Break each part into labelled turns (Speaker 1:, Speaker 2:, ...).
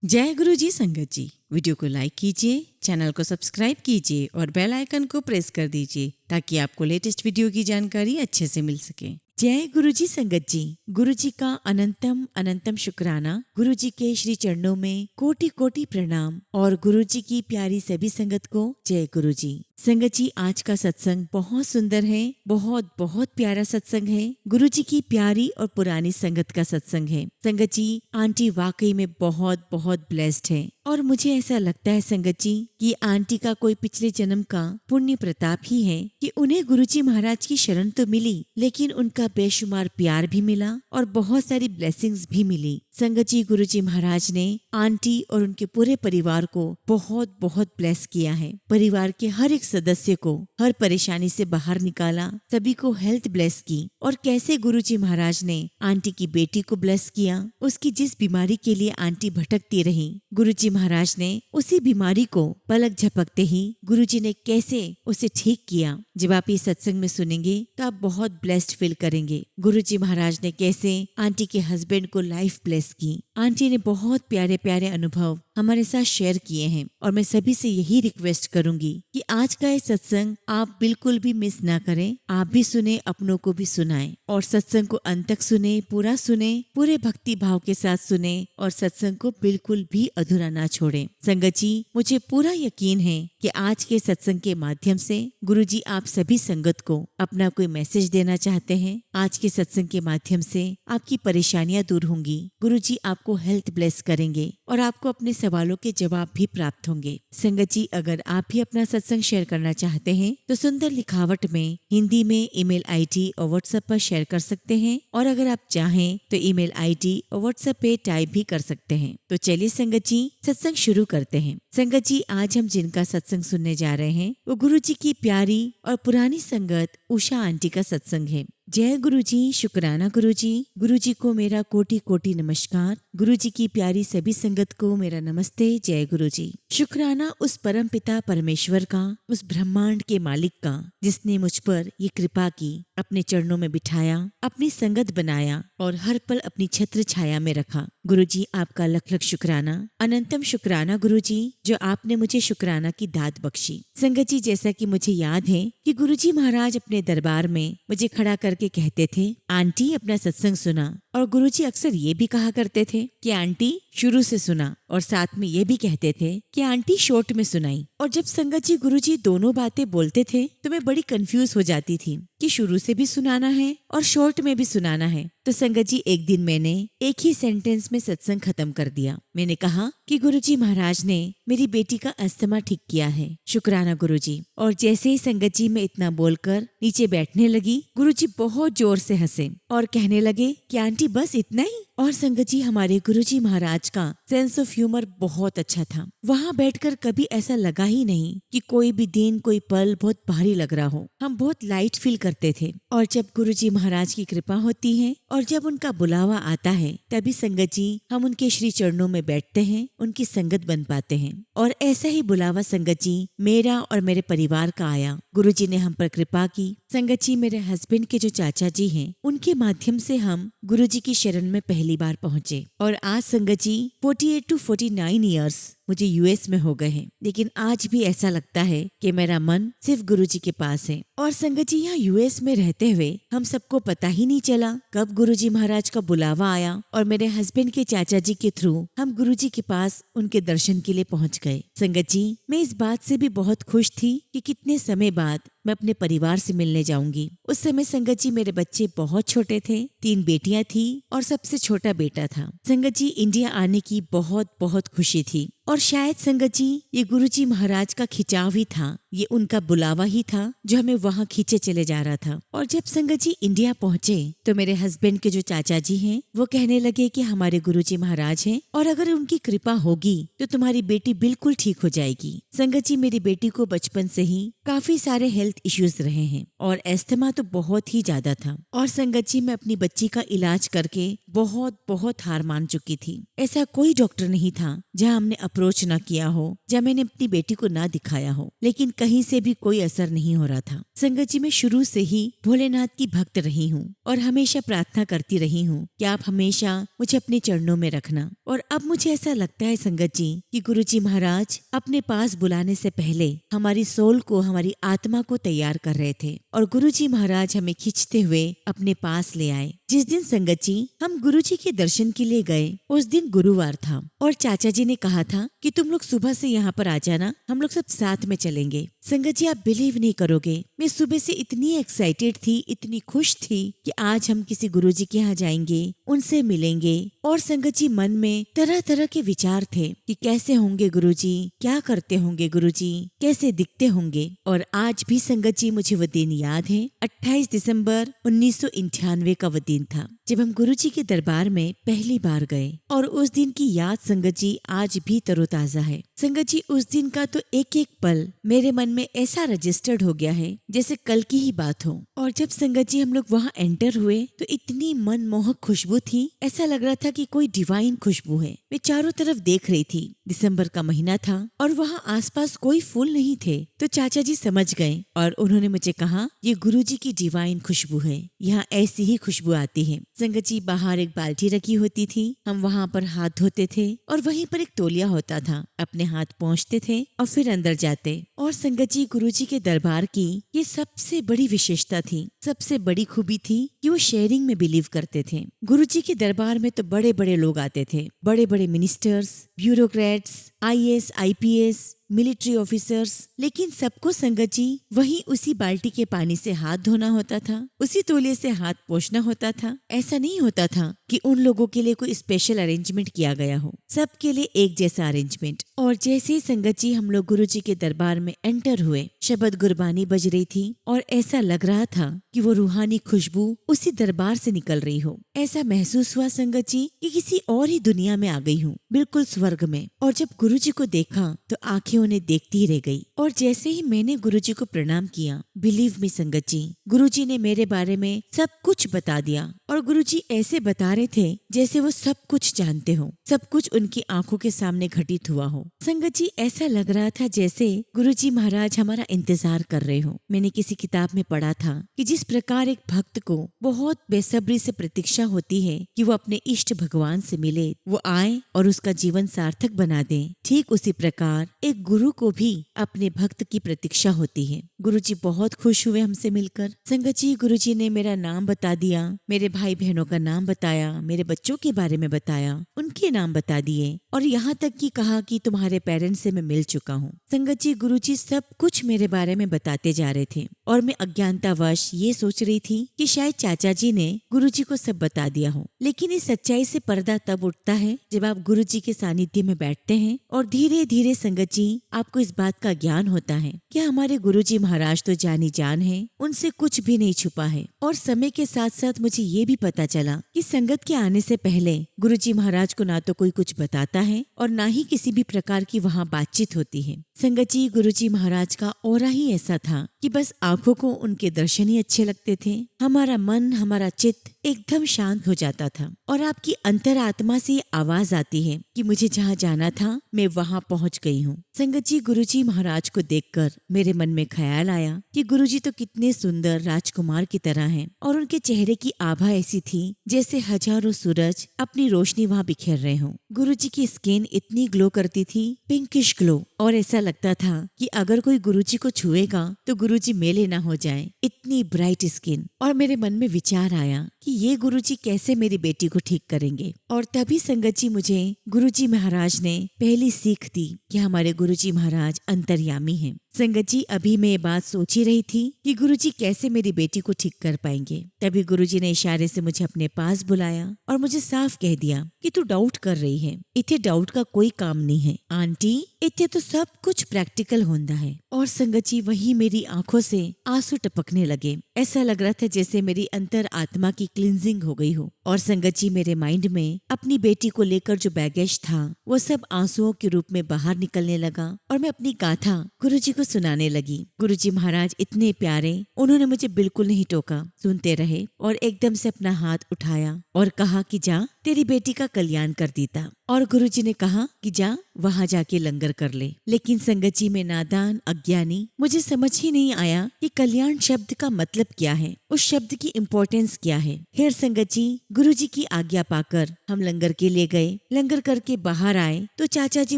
Speaker 1: जय गुरु जी संगत जी। वीडियो को लाइक कीजिए, चैनल को सब्सक्राइब कीजिए और बेल आइकन को प्रेस कर दीजिए ताकि आपको लेटेस्ट वीडियो की जानकारी अच्छे से मिल सके। जय गुरु जी संगत जी। गुरु जी का अनंतम अनंतम शुक्राना। गुरु जी के श्री चरणों में कोटि कोटि प्रणाम और गुरु जी की प्यारी सभी संगत को जय गुरु जी। संगत जी, आज का सत्संग बहुत सुंदर है, बहुत बहुत प्यारा सत्संग है। गुरु जी की प्यारी और पुरानी संगत का सत्संग है। संगत जी, आंटी वाकई में बहुत बहुत ब्लेस्ड है और मुझे ऐसा लगता है संगत जी कि आंटी का कोई पिछले जन्म का पुण्य प्रताप ही है कि उन्हें गुरु जी महाराज की शरण तो मिली, लेकिन उनका बेशुमार प्यार भी मिला और बहुत सारी ब्लेसिंग्स भी मिली। संगत जी, गुरु जी महाराज ने आंटी और उनके पूरे परिवार को बहुत बहुत ब्लेस किया है। परिवार के हर एक सदस्य को हर परेशानी से बाहर निकाला, सभी को हेल्थ ब्लेस की। और कैसे गुरु जी महाराज ने आंटी की बेटी को ब्लेस किया, उसकी जिस बीमारी के लिए आंटी भटकती रही, गुरु जी महाराज ने उसी बीमारी को पलक झपकते ही गुरु जी ने कैसे उसे ठीक किया। जब आप ये सत्संग में सुनेंगे तो आप बहुत ब्लेस्ड फील करेंगे। गुरु जी महाराज ने कैसे आंटी के हस्बैंड को लाइफ ब्लेस की। आंटी ने बहुत प्यारे प्यारे अनुभव हमारे साथ शेयर किए हैं और मैं सभी से यही रिक्वेस्ट करूंगी कि आज का ये सत्संग आप बिल्कुल भी मिस ना करें। आप भी सुने, अपनों को भी सुनाएं और सत्संग को अंत तक सुने, पूरा सुने, पूरे भक्ति भाव के साथ सुने और सत्संग को बिल्कुल भी अधूरा ना छोड़ें। संगत जी, मुझे पूरा यकीन है कि आज के सत्संग के माध्यम से गुरु जी आप सभी संगत को अपना कोई मैसेज देना चाहते हैं। आज के सत्संग के माध्यम से आपकी परेशानियां दूर होंगी। गुरु जी आपको हेल्थ ब्लेस करेंगे और आपको अपने सवालों के जवाब भी प्राप्त होंगे। संगत जी, अगर आप भी अपना सत्संग शेयर करना चाहते हैं तो सुंदर लिखावट में हिंदी में ईमेल आईडी और व्हाट्सएप पर शेयर कर सकते हैं और अगर आप चाहें तो ईमेल आईडी और व्हाट्सएप पे टाइप भी कर सकते हैं। तो चलिए संगत जी, सत्संग शुरू करते हैं। संगत जी, आज हम जिनका सत्संग सुनने जा रहे हैं वो गुरु जी की प्यारी और पुरानी संगत उषा आंटी का सत्संग है। जय गुरु जी, शुक्राना गुरु जी। गुरु जी को मेरा कोटि कोटि नमस्कार। गुरु जी की प्यारी सभी संगत को मेरा नमस्ते। जय गुरु जी। शुक्राना उस परम पिता परमेश्वर का, उस ब्रह्मांड के मालिक का, जिसने मुझ पर ये कृपा की, अपने चरणों में बिठाया, अपनी संगत बनाया और हर पल अपनी छत्र छाया में रखा। गुरु जी आपका लख लख शुक्राना, अनंतम शुक्राना गुरु जी, जो आपने मुझे शुक्राना की दात बख्शी। संगत जी, जैसा कि मुझे याद है कि गुरु जी महाराज अपने दरबार में मुझे खड़ा करके कहते थे, आंटी अपना सत्संग सुना। और गुरु जी अक्सर ये भी कहा करते थे कि आंटी शुरू से सुना, और साथ में ये भी कहते थे कि आंटी शॉर्ट में सुनाई। और जब संगत जी गुरु जी दोनों बातें बोलते थे तो मैं बड़ी कंफ्यूज हो जाती थी कि शुरू से भी सुनाना है और शॉर्ट में भी सुनाना है। तो संगत जी, एक दिन मैंने एक ही सेंटेंस में सत्संग खत्म कर दिया। मैंने कहा कि गुरु जी महाराज ने मेरी बेटी का अस्थमा ठीक किया है, शुक्राना गुरु जी। और जैसे ही संगत जी मैं इतना बोलकर नीचे बैठने लगी, गुरु जी बहुत जोर से हंसे और कहने लगे कि आंटी बस इतना ही। और संगत जी, हमारे गुरु जी महाराज का सेंस ऑफ ह्यूमर बहुत अच्छा था। वहाँ बैठकर कभी ऐसा लगा ही नहीं कि कोई भी दिन, कोई पल बहुत भारी लग रहा हो। हम बहुत लाइट फील करते थे। और जब गुरु जी महाराज की कृपा होती है और जब उनका बुलावा आता है, तभी संगत जी हम उनके श्री चरणों में बैठते हैं, उनकी संगत बन पाते हैं। और ऐसा ही बुलावा संगत जी मेरा और मेरे परिवार का आया। गुरु जी ने हम पर कृपा की। संगत जी, मेरे हस्बैंड के जो चाचा जी हैं, उनके माध्यम से हम गुरु जी की शरण में पहली बार पहुंचे। और आज संगत जी 48 to 49 ईयर्स मुझे यूएस में हो गए हैं, लेकिन आज भी ऐसा लगता है कि मेरा मन सिर्फ गुरु जी के पास है। और संगत जी, यहाँ यूएस में रहते हुए हम सबको पता ही नहीं चला कब गुरु जी महाराज का बुलावा आया और मेरे हस्बैंड के चाचा जी के थ्रू हम गुरु जी के पास उनके दर्शन के लिए पहुंच गए। संगत जी, मैं इस बात से भी बहुत खुश थी कि कितने समय बाद मैं अपने परिवार से मिलने जाऊंगी। उस समय संगत जी मेरे बच्चे बहुत छोटे थे, 3 बेटियां थी और सबसे छोटा बेटा था। संगत जी, इंडिया आने की बहुत बहुत खुशी थी और शायद संगत जी ये गुरु जी महाराज का खिंचाव ही था, ये उनका बुलावा ही था जो हमें वहाँ खींचे चले जा रहा था। और जब संगत जी इंडिया पहुँचे तो मेरे हस्बैंड के जो चाचा जी हैं वो कहने लगे कि हमारे गुरु जी महाराज हैं और अगर उनकी कृपा होगी तो तुम्हारी बेटी बिल्कुल ठीक हो जाएगी। संगत जी, मेरी बेटी को बचपन से ही काफी सारे हेल्थ इश्यूज रहे हैं और एस्थमा तो बहुत ही ज्यादा था। और संगत जी, मैं अपनी बच्ची का इलाज करके बहुत बहुत हार मान चुकी थी। ऐसा कोई डॉक्टर नहीं था जहाँ हमने अप्रोच ना किया हो, जहाँ मैंने अपनी बेटी को ना दिखाया हो, लेकिन कहीं से भी कोई असर नहीं हो रहा था। संगत जी, मैं शुरू से ही भोलेनाथ की भक्त रही हूँ और हमेशा प्रार्थना करती रही हूँ कि आप हमेशा मुझे अपने चरणों में रखना। और अब मुझे ऐसा लगता है संगत जी कि गुरुजी महाराज अपने पास बुलाने से पहले हमारी सोल को, हमारी आत्मा को तैयार कर रहे थे और गुरुजी महाराज हमें खींचते हुए अपने पास ले आए। जिस दिन संगत जी हम गुरुजी के दर्शन के लिए गए, उस दिन गुरुवार था और चाचा जी ने कहा था कि तुम लोग सुबह से यहाँ पर आ जाना, हम लोग सब साथ में चलेंगे। संगत जी, आप बिलीव नहीं करोगे, मैं सुबह से इतनी एक्साइटेड थी, इतनी खुश थी कि आज हम किसी गुरुजी के यहाँ जाएंगे, उनसे मिलेंगे। और संगत जी, मन में तरह तरह के विचार थे कि कैसे होंगे गुरुजी, क्या करते होंगे गुरुजी, कैसे दिखते होंगे। और आज भी संगत जी मुझे वो दिन याद है, 28 दिसंबर 1998 का वो दिन था जब हम गुरुजी के दरबार में पहली बार गए। और उस दिन की याद संगत जी आज भी तरोताजा है। संगत जी, उस दिन का तो एक एक पल मेरे मन में ऐसा रजिस्टर्ड हो गया है जैसे कल की ही बात हो। और जब संगत जी हम लोग वहाँ एंटर हुए तो इतनी मनमोहक खुशबू थी, ऐसा लग रहा था कि कोई डिवाइन खुशबू है। मैं चारों तरफ देख रही थी, दिसंबर का महीना था और वहाँ आसपास कोई फूल नहीं थे। तो चाचा जी समझ गए और उन्होंने मुझे कहा, ये गुरुजी की डिवाइन खुशबू है, यहाँ ऐसी ही खुशबू आती है। संगत जी, बाहर एक बाल्टी रखी होती थी, हम वहाँ पर हाथ धोते थे और वहीं पर एक तौलिया होता था, अपने हाथ पोंछते थे और फिर अंदर जाते। और संगत जी, गुरुजी के दरबार की ये सबसे बड़ी विशेषता थी, सबसे बड़ी खूबी थी कि वो शेयरिंग में बिलीव करते थे। गुरुजी के दरबार में तो बड़े बड़े लोग आते थे, बड़े बड़े ministers, bureaucrats, IAS, IPS, military officers, लेकिन सबको संगत जी वही उसी बाल्टी के पानी से हाथ धोना होता था, उसी तौलिए से हाथ पोंछना होता था। ऐसा नहीं होता था कि उन लोगों के लिए कोई स्पेशल अरेंजमेंट किया गया हो, सबके लिए एक जैसा अरेंजमेंट। और जैसे ही संगत जी हम लोग गुरुजी के दरबार में एंटर हुए, शबद गुरबानी बज रही थी और ऐसा लग रहा था कि वो रूहानी खुशबू उसी दरबार से निकल रही हो। ऐसा महसूस हुआ संगत जी कि किसी और ही दुनिया में आ गई हूँ, बिल्कुल स्वर्ग में। और जब गुरुजी को देखा तो आंखें उन्हें देखती ही रह गई। और जैसे ही मैंने गुरुजी को प्रणाम किया, बिलीव मी संगत जी, गुरुजी ने मेरे बारे में सब कुछ बता दिया। और गुरुजी ऐसे बता रहे थे जैसे वो सब कुछ जानते हो, सब कुछ उनकी आंखों के सामने घटित हुआ हो। संगत जी, ऐसा लग रहा था जैसे गुरुजी महाराज हमारा इंतजार कर रहे हो। मैंने किसी किताब में पढ़ा था कि जिस प्रकार एक भक्त को बहुत बेसब्री से प्रतीक्षा होती है कि वो अपने इष्ट भगवान से मिले, वो आए और उसका जीवन सार्थक बना दे, ठीक उसी प्रकार एक गुरु को भी अपने भक्त की प्रतीक्षा होती है। गुरुजी बहुत खुश हुए हमसे मिलकर। संगत जी, गुरुजी ने मेरा नाम बता दिया, मेरे भाई बहनों का नाम बताया, मेरे बच्चों के बारे में बताया, उनके नाम बता दिए और यहाँ तक कि कहा कि तुम्हारे पेरेंट्स से मैं मिल चुका हूँ। संगत जी, गुरुजी सब कुछ मेरे बारे में बताते जा रहे थे और मैं अज्ञानतावश ये सोच रही थी कि शायद चाचा जी ने गुरुजी को सब बता दिया हो। लेकिन इस सच्चाई से पर्दा तब उठता है जब आप गुरुजी के सानिध्य में बैठते हैं और धीरे धीरे संगत जी आपको इस बात का ज्ञान होता है कि हमारे गुरुजी महाराज तो जानी जान है, उनसे कुछ भी नहीं छुपा है। और समय के साथ साथ मुझे ये भी पता चला कि संगत के आने से पहले गुरुजी महाराज को ना तो कोई कुछ बताता है और ना ही किसी भी प्रकार की वहाँ बातचीत होती है। संगत जी, गुरुजी महाराज का ऑरा ही ऐसा था कि बस आंखों को उनके दर्शन ही अच्छे लगते थे, हमारा मन, हमारा चित्त एकदम शांत हो जाता था और आपकी अंतरात्मा से आवाज आती है कि मुझे जहाँ जाना था मैं वहाँ पहुँच गई हूँ। संगत जी, गुरुजी महाराज को देखकर मेरे मन में ख्याल आया कि गुरुजी तो कितने सुंदर राजकुमार की तरह हैं और उनके चेहरे की आभा ऐसी थी जैसे हजारों सूरज अपनी रोशनी वहाँ बिखेर रहे हों। गुरुजी की स्किन इतनी ग्लो करती थी, पिंकिश ग्लो, और ऐसा लगता था कि अगर कोई गुरुजी को छुएगा तो गुरुजी मेले ना हो जाए, इतनी ब्राइट स्किन। और मेरे मन में विचार आया कि ये गुरुजी कैसे मेरी बेटी को ठीक करेंगे। और तभी संगत जी मुझे गुरुजी महाराज ने पहली सीख दी कि हमारे गुरुजी महाराज अंतर्यामी हैं। संगत जी, अभी मैं ये बात सोच ही रही थी कि गुरुजी कैसे मेरी बेटी को ठीक कर पाएंगे। तभी गुरुजी ने इशारे से मुझे अपने पास बुलाया और मुझे साफ कह दिया कि तू डाउट कर रही है, इतने डाउट का कोई काम नहीं है आंटी, इतने तो सब कुछ प्रैक्टिकल होता है। और संगत जी, वही मेरी आंखों से आंसू टपकने लगे। ऐसा लग रहा था जैसे मेरी अंतर आत्मा की क्लींजिंग हो गई हो। और संगत जी, मेरे माइंड में अपनी बेटी को लेकर जो बैगेज था वो सब आंसुओं के रूप में बाहर निकलने लगा और मैं अपनी गाथा गुरुजी को सुनाने लगी। गुरुजी महाराज इतने प्यारे, उन्होंने मुझे बिल्कुल नहीं टोका, सुनते रहे और एकदम से अपना हाथ उठाया और कहा कि जा तेरी बेटी का कल्याण कर देता। और गुरुजी ने कहा कि जा वहाँ जाके लंगर कर ले। लेकिन संगत जी, में नादान अज्ञानी, मुझे समझ ही नहीं आया कि कल्याण शब्द का मतलब क्या है, उस शब्द की इम्पोर्टेंस क्या है। खैर संगत जी, गुरुजी की आज्ञा पाकर हम लंगर के लिए गए। लंगर करके बाहर आए तो चाचा जी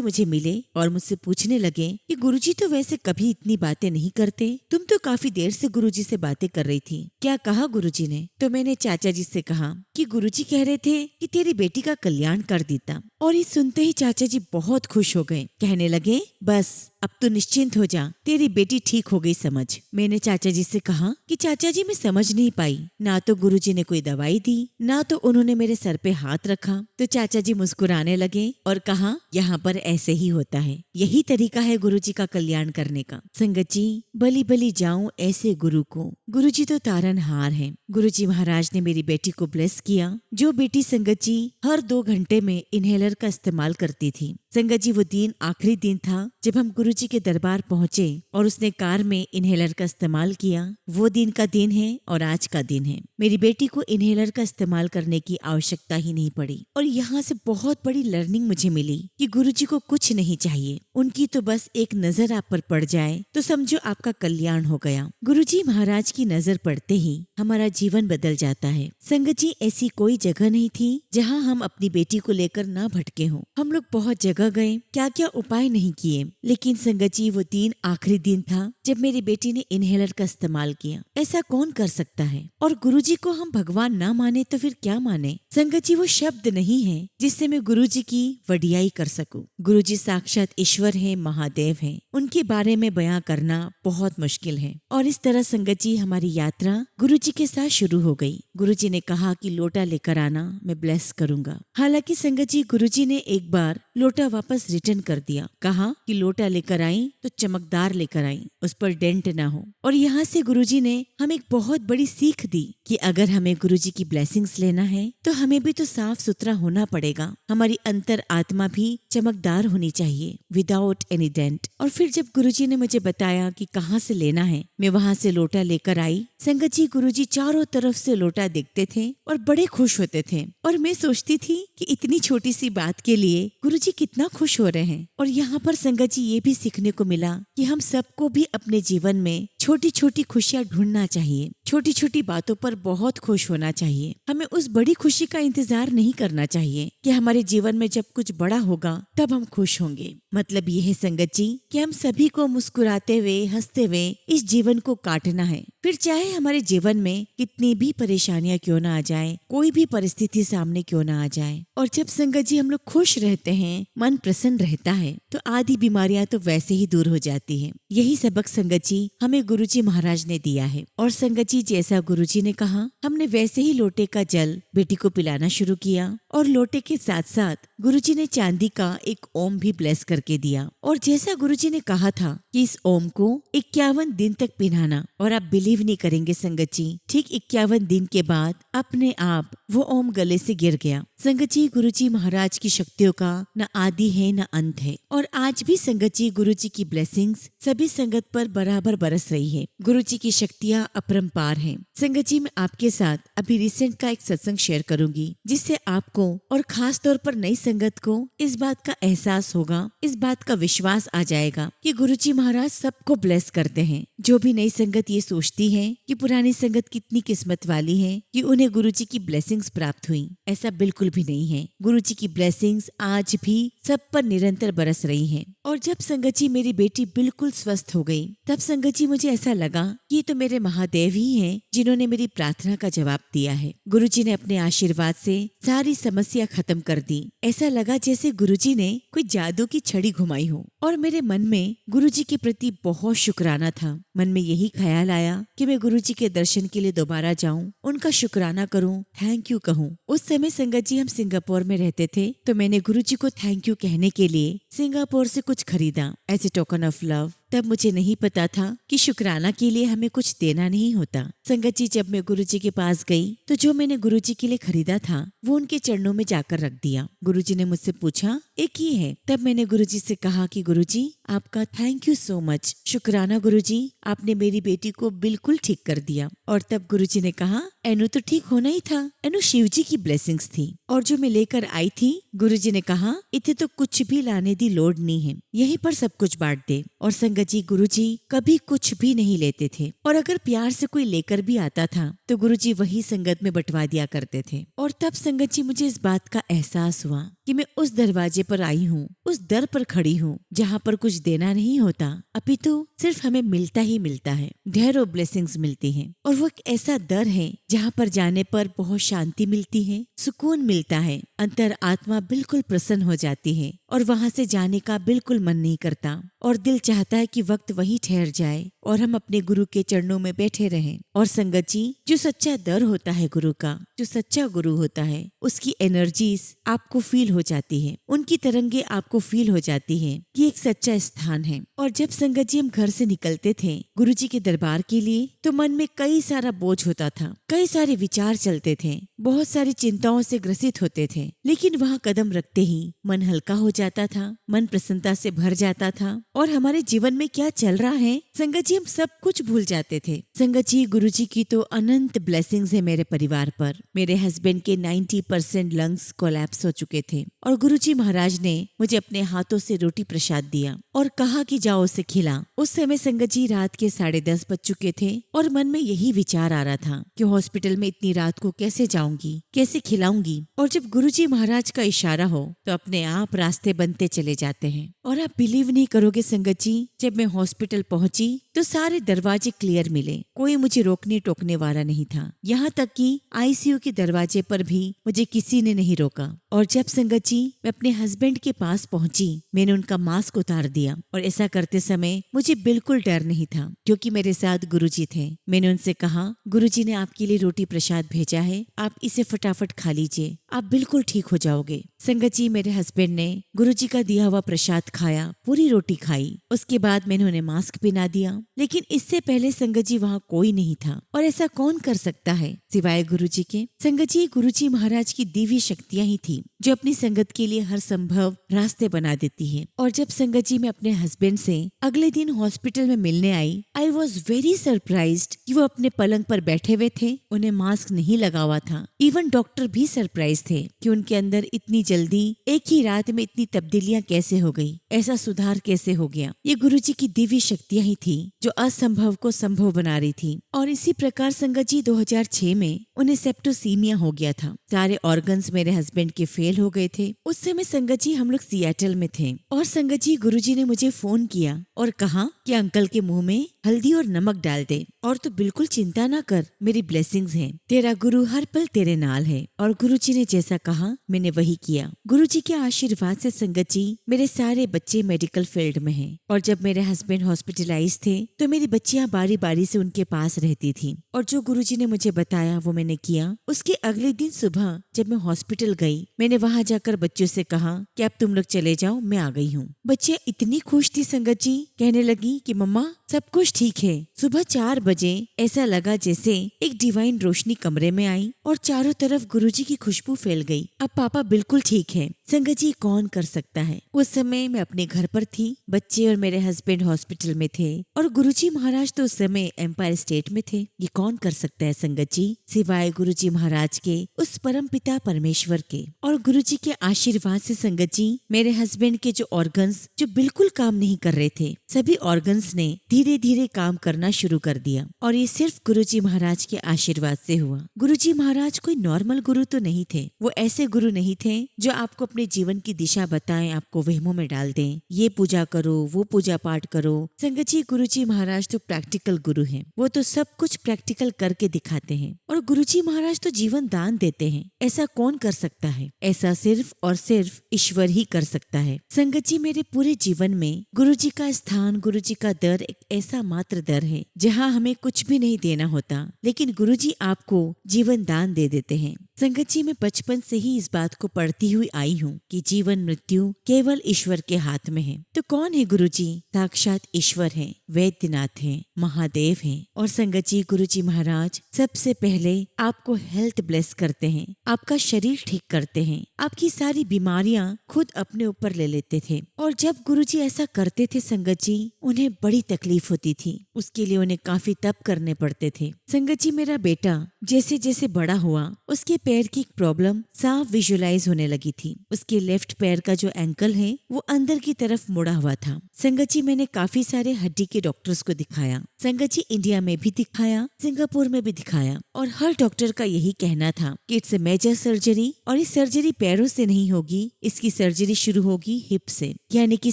Speaker 1: मुझे मिले और मुझसे पूछने लगे कि गुरुजी तो वैसे कभी इतनी बातें नहीं करते, तुम तो काफी देर से गुरुजी से बातें कर रही थी, क्या कहा गुरुजी ने? तो मैंने चाचा जी से कहा कि गुरुजी कह रहे थे कि तेरी बेटी का कल्याण कर देता। और ये सुनते ही चाचा जी बहुत खुश हो गए, कहने लगे बस अब तो निश्चिंत हो जा, तेरी बेटी ठीक हो गई समझ। मैंने चाचा जी से कहा कि चाचा जी मैं समझ नहीं पाई, ना तो गुरुजी ने कोई दवाई दी, ना तो उन्होंने मेरे सर पे हाथ रखा। तो चाचा जी मुस्कुराने लगे और कहा यहाँ पर ऐसे ही होता है, यही तरीका है गुरुजी का कल्याण करने का। संगत जी, बली बली जाऊं ऐसे गुरु को, गुरुजी तो तारनहार हैं। गुरुजी महाराज ने मेरी बेटी को ब्लेस किया। जो बेटी संगत जी हर 2 घंटे में इनहेलर का इस्तेमाल करती थी। संगत जी, वो दिन आखिरी दिन था जब हम गुरुजी के दरबार पहुँचे और उसने कार में इनहेलर का इस्तेमाल किया। वो दिन का दिन है और आज का दिन है। मेरी बेटी को इनहेलर का इस्तेमाल करने की आवश्यकता ही नहीं पड़ी। और यहाँ से बहुत बड़ी लर्निंग मुझे मिली कि गुरुजी को कुछ नहीं चाहिए, उनकी तो बस एक नजर आप पर पड़ जाए तो समझो आपका कल्याण हो गया। गुरुजी महाराज की नजर पड़ते ही हमारा जीवन बदल जाता है। संगत जी, ऐसी कोई जगह नहीं थी जहाँ हम अपनी बेटी को लेकर ना भटके हों। हम लोग बहुत जगह गए, क्या क्या उपाय नहीं किए, लेकिन संगत जी वो दिन आखिरी दिन था जब मेरी बेटी ने इनहेलर का इस्तेमाल किया। ऐसा कौन कर सकता है? और गुरुजी को हम भगवान ना माने तो फिर क्या माने? संगत जी, वो शब्द नहीं है जिससे मैं गुरुजी की वडियाई कर सकूं। गुरुजी साक्षात ईश्वर है, महादेव है, उनके बारे में बयां करना बहुत मुश्किल है। और इस तरह संगत जी हमारी यात्रा गुरुजी के साथ शुरू हो गई। गुरुजी ने कहा कि लोटा लेकर आना, मैं ब्लेस करूंगा। हालांकि संगत जी, गुरुजी ने एक बार लोटा वापस रिटर्न कर दिया, कहा कि लोटा लेकर आई तो चमकदार लेकर आई, उस पर डेंट ना हो। और यहाँ से गुरुजी ने हमें एक बहुत बड़ी सीख दी कि अगर हमें गुरुजी की ब्लेसिंग्स लेना है तो हमें भी तो साफ सुथरा होना पड़ेगा। हमारी अंतर आत्मा भी चमकदार होनी चाहिए, विदाउट एनी डेंट। और फिर जब गुरुजी ने मुझे बताया कि कहाँ से लेना है, मैं वहाँ से लोटा लेकर आई। संगत जी, गुरुजी चारों तरफ से लोटा देखते थे और बड़े खुश होते थे। और मैं सोचती थी कि इतनी छोटी सी बात के लिए गुरुजी कितना खुश हो रहे हैं। और यहाँ पर संगत जी ये भी सीखने को मिला कि हम सबको भी अपने जीवन में छोटी छोटी खुशियाँ ढूंढना चाहिए, छोटी छोटी बातों पर बहुत खुश होना चाहिए। हमें उस बड़ी खुशी का इंतजार नहीं करना चाहिए कि हमारे जीवन में जब कुछ बड़ा होगा तब हम खुश होंगे। मतलब ये है संगत जी कि हम सभी को मुस्कुराते हुए, हंसते हुए इस जीवन को काटना है। फिर चाहे हमारे जीवन में कितनी भी परेशानियां क्यों ना आ जाए, कोई भी परिस्थिति सामने क्यों ना आ जाए। और जब संगत जी हम लोग खुश रहते हैं, मन प्रसन्न रहता है, तो आधी बीमारियां तो वैसे ही दूर हो जाती हैं। यही सबक संगत जी हमें गुरुजी महाराज ने दिया है। और संगत जी, जैसा गुरुजी ने कहा, हमने वैसे ही लोटे का जल बेटी को पिलाना शुरू किया। और लोटे के साथ साथ गुरुजी ने चांदी का एक ओम भी ब्लेस करके दिया। और जैसा गुरुजी ने कहा था कि इस ओम को 51 दिन तक पिलाना, और आप बिलीव नहीं करेंगे संगत जी, ठीक 51 दिन के बाद अपने आप वो ओम गले से गिर गया। संगत जी, गुरुजी महाराज की शक्तियों का न आदि है न अंत है। और आज भी संगत जी गुरुजी की ब्लेसिंग्स सभी संगत पर बराबर बरस रही है। गुरुजी की शक्तियाँ अपरंपार हैं। संगत जी, मैं आपके साथ अभी रिसेंट का एक सत्संग शेयर करूंगी, जिससे आपको और खास तौर पर नई संगत को इस बात का एहसास होगा, इस बात का विश्वास आ जाएगा कि गुरुजी महाराज सबको ब्लेस करते हैं। जो भी नई संगत ये सोचती है कि पुरानी संगत कितनी किस्मत वाली है कि उन्हें गुरुजी की ब्लेसिंग्स प्राप्त हुई, ऐसा बिल्कुल भी नहीं है। गुरुजी की ब्लेसिंग्स आज भी सब पर निरंतर बरस रही हैं। और जब संगत जी मेरी बेटी बिल्कुल स्वस्थ हो गई, तब संगत जी मुझे ऐसा लगा कि ये तो मेरे महादेव ही हैं जिन्होंने मेरी प्रार्थना का जवाब दिया है। गुरुजी ने अपने आशीर्वाद से सारी समस्या खत्म कर दी। ऐसा लगा जैसे गुरुजी ने कोई जादू की छड़ी घुमाई हो। और मेरे मन में गुरुजी के प्रति बहुत शुक्राना था। मन में यही ख्याल आया कि मैं गुरुजी के दर्शन के लिए दोबारा जाऊं, उनका शुक्राना करूं, थैंक यू कहूं। उस समय संगत जी हम सिंगापुर में रहते थे, तो मैंने गुरुजी को थैंक यू कहने के लिए सिंगापुर से कुछ खरीदा as a token of love. तब मुझे नहीं पता था कि शुक्राना के लिए हमें कुछ देना नहीं होता। संगत जी, जब मैं गुरुजी के पास गई तो जो मैंने गुरुजी के लिए खरीदा था वो उनके चरणों में जाकर रख दिया। गुरुजी ने मुझसे पूछा, एक ये है। तब मैंने गुरुजी से कहा कि गुरुजी आपका थैंक यू सो मच, शुक्राना गुरुजी, आपने मेरी बेटी को बिल्कुल ठीक कर दिया। और तब गुरुजी ने कहा, एनु तो ठीक होना ही था, एनु शिवजी की ब्लेसिंग्स थी और जो मैं लेकर आई थी। गुरुजी ने कहा, इथे तो कुछ भी लाने दी लोड़ नहीं है, यहीं पर सब कुछ बांट दे। और संगत जी, गुरुजी कभी कुछ भी नहीं लेते थे और अगर प्यार से कोई लेकर भी आता था तो गुरुजी वही संगत में बंटवा दिया करते थे। और तब संगत जी मुझे इस बात का एहसास हुआ कि मैं उस दरवाजे पर आई हूँ, उस दर पर खड़ी हूँ जहाँ पर कुछ देना नहीं होता, अपितु सिर्फ हमें मिलता ही मिलता है, ढेरों ब्लेसिंग्स मिलती हैं। और वो एक ऐसा दर है जहाँ पर जाने पर बहुत शांति मिलती है, सुकून मिलता है, अंतर आत्मा बिल्कुल प्रसन्न हो जाती है और वहाँ से जाने का बिल्कुल मन नहीं करता और दिल चाहता है कि वक्त वहीं ठहर जाए और हम अपने गुरु के चरणों में बैठे रहें। और संगत जी, जो सच्चा दर होता है गुरु का, जो सच्चा गुरु होता है, उसकी एनर्जीज आपको फील हो जाती है, उनकी तरंगे आपको फील हो जाती है कि एक सच्चा स्थान है। और जब संगत जी हम घर से निकलते थे गुरुजी के दरबार के लिए तो मन में कई सारा बोझ होता था, कई सारे विचार चलते थे, बहुत सारी चिंताओं से ग्रसित होते थे, लेकिन वहाँ कदम रखते ही मन हल्का हो जाता था, मन प्रसन्नता से भर जाता था और हमारे जीवन में क्या चल रहा है संगत जी हम सब कुछ भूल जाते थे। संगत जी, गुरुजी की तो अनंत ब्लेसिंग्स है मेरे परिवार पर। मेरे हस्बैंड के 90% लंग्स कोलैप्स हो चुके थे और गुरुजी महाराज ने मुझे अपने हाथों से रोटी प्रसाद दिया और कहा कि जाओ उसे खिला। उस समय संगत जी रात के 10:30 बज चुके थे और मन में यही विचार आ रहा था कि हॉस्पिटल में इतनी रात को कैसे जाऊंगी, कैसे खिलाऊंगी। और जब गुरुजी महाराज का इशारा हो तो अपने आप रास्ते बनते चले जाते हैं। और आप बिलीव नहीं करोगे संगत जी, जब मैं हॉस्पिटल पहुंची तो सारे दरवाजे क्लियर मिले, कोई मुझे रोकने टोकने वाला नहीं था। यहाँ तक कि आईसीयू के दरवाजे पर भी मुझे किसी ने नहीं रोका। और जब संगत जी मैं अपने हस्बैंड के पास पहुंची, मैंने उनका मास्क उतार दिया और ऐसा करते समय मुझे बिल्कुल डर नहीं था क्योंकि मेरे साथ गुरुजी थे। मैंने उनसे कहा, गुरुजी ने आपके लिए रोटी प्रसाद भेजा है, आप इसे फटाफट खा लीजिए, आप बिल्कुल ठीक हो जाओगे। संगत जी, मेरे हस्बैंड ने गुरुजी का दिया हुआ प्रसाद खाया, पूरी रोटी खाई, उसके बाद मैंने उन्हें मास्क पहना दिया। लेकिन इससे पहले संगत जी वहाँ कोई नहीं था और ऐसा कौन कर सकता है सिवाय गुरुजी के। संगत जी, गुरुजी महाराज की दिव्य शक्तियाँ ही थी जो अपनी संगत के लिए हर संभव रास्ते बना देती है। और जब संगत जी मैं अपने हस्बैंड से अगले दिन हॉस्पिटल में मिलने आई, आई वॉज वेरी सरप्राइज्ड कि वो अपने पलंग पर बैठे हुए थे, उन्हें मास्क नहीं लगा हुआ था। इवन डॉक्टर भी सरप्राइज थे कि उनके अंदर इतनी जल्दी एक ही रात में इतनी तब्दीलियां कैसे हो गई, ऐसा सुधार कैसे हो गया। ये गुरुजी की दिव्य शक्तियां ही थी जो असंभव को संभव बना रही थी। और इसी प्रकार संगत जी 2006 में उन्हें सेप्टोसीमिया हो गया था, सारे ऑर्गन्स मेरे हस्बैंड के फेल हो गए थे। उस समय संगत जी हम लोग सिएटल में थे और संगत जी गुरुजी ने मुझे फोन किया और कहा कि अंकल के मुंह में हल्दी और नमक डाल दे और तू बिल्कुल चिंता ना कर, मेरी ब्लेसिंग्स हैं, तेरा गुरु हर पल तेरे नाल है। और गुरुजी ने जैसा कहा मैंने वही किया। गुरुजी के आशीर्वाद से संगत जी मेरे सारे बच्चे मेडिकल फील्ड में हैं और जब मेरे हस्बैंड हॉस्पिटलाइज थे तो मेरी बच्चियां बारी बारी से उनके पास रहती थी और जो गुरुजी ने मुझे बताया वो मैंने किया। उसके अगले दिन सुबह जब मैं हॉस्पिटल गई, मैंने वहां जाकर बच्चों से कहा कि अब तुम लोग चले जाओ, मैं आ गई हूँ। बच्चे इतनी खुश थी संगत जी, कहने लगी कि मम्मा सब कुछ ठीक है। सुबह 4 बजे ऐसा लगा जैसे एक डिवाइन रोशनी कमरे में आई और चारों तरफ गुरुजी की खुशबू फैल गई। अब पापा बिल्कुल ठीक है। संगत जी, कौन कर सकता है। उस समय मैं अपने घर पर थी, बच्चे और मेरे हस्बैंड हॉस्पिटल में थे और गुरुजी महाराज तो उस समय एम्पायर स्टेट में थे। ये कौन कर सकता है संगत जी सिवाय गुरुजी महाराज के, उस परम पिता परमेश्वर के। और गुरुजी के आशीर्वाद से संगत जी मेरे हस्बैंड के जो ऑर्गन्स जो बिल्कुल काम नहीं कर रहे थे, सभी ऑर्गन्स ने धीरे धीरे काम करना शुरू कर दिया और ये सिर्फ गुरुजी महाराज के आशीर्वाद से हुआ। गुरुजी महाराज कोई नॉर्मल गुरु तो नहीं थे, वो ऐसे गुरु नहीं थे जो आपको अपने जीवन की दिशा बताएं, आपको वहमों में डाल दें, ये पूजा करो, वो पूजा पाठ करो। संगत जी, गुरुजी महाराज तो प्रैक्टिकल गुरु हैं, वो तो सब कुछ प्रैक्टिकल करके दिखाते हैं और गुरुजी महाराज तो जीवन दान देते हैं। ऐसा कौन कर सकता है, ऐसा सिर्फ और सिर्फ ईश्वर ही कर सकता है। संगत जी, मेरे पूरे जीवन में गुरुजी का स्थान, गुरुजी का दर एक ऐसा मात्र दर है जहाँ हमें कुछ भी नहीं देना होता, लेकिन गुरुजी आपको जीवन दान दे देते हैं। संगत जी, मैं बचपन से ही इस बात को पढ़ती हुई आई हूँ कि जीवन मृत्यु केवल ईश्वर के हाथ में है। तो कौन है गुरुजी? साक्षात ईश्वर है, वैद्यनाथ है, महादेव है। और संगत जी, गुरुजी महाराज सबसे पहले आपको हेल्थ ब्लेस करते हैं, आपका शरीर ठीक करते हैं, आपकी सारी बीमारियां खुद अपने ऊपर ले लेते थे। और जब गुरुजी ऐसा करते थे संगत जी, उन्हें बड़ी तकलीफ होती थी। उसके लिए उन्हें काफी तप करने पड़ते थे। संगत जी, मेरा बेटा जैसे जैसे बड़ा हुआ, उसके पैर की एक प्रॉब्लम साफ विजुलाइज होने लगी थी। उसके लेफ्ट पैर का जो एंकल है वो अंदर की तरफ मुड़ा हुआ था। संगत जी, मैंने काफी सारे हड्डी के डॉक्टर्स को दिखाया। संगत जी, इंडिया में भी दिखाया, सिंगापुर में भी दिखाया, और हर डॉक्टर का यही कहना था कि इट्स ए मेजर सर्जरी, और इस सर्जरी पैरों से नहीं होगी, इसकी सर्जरी शुरू होगी हिप से, यानी कि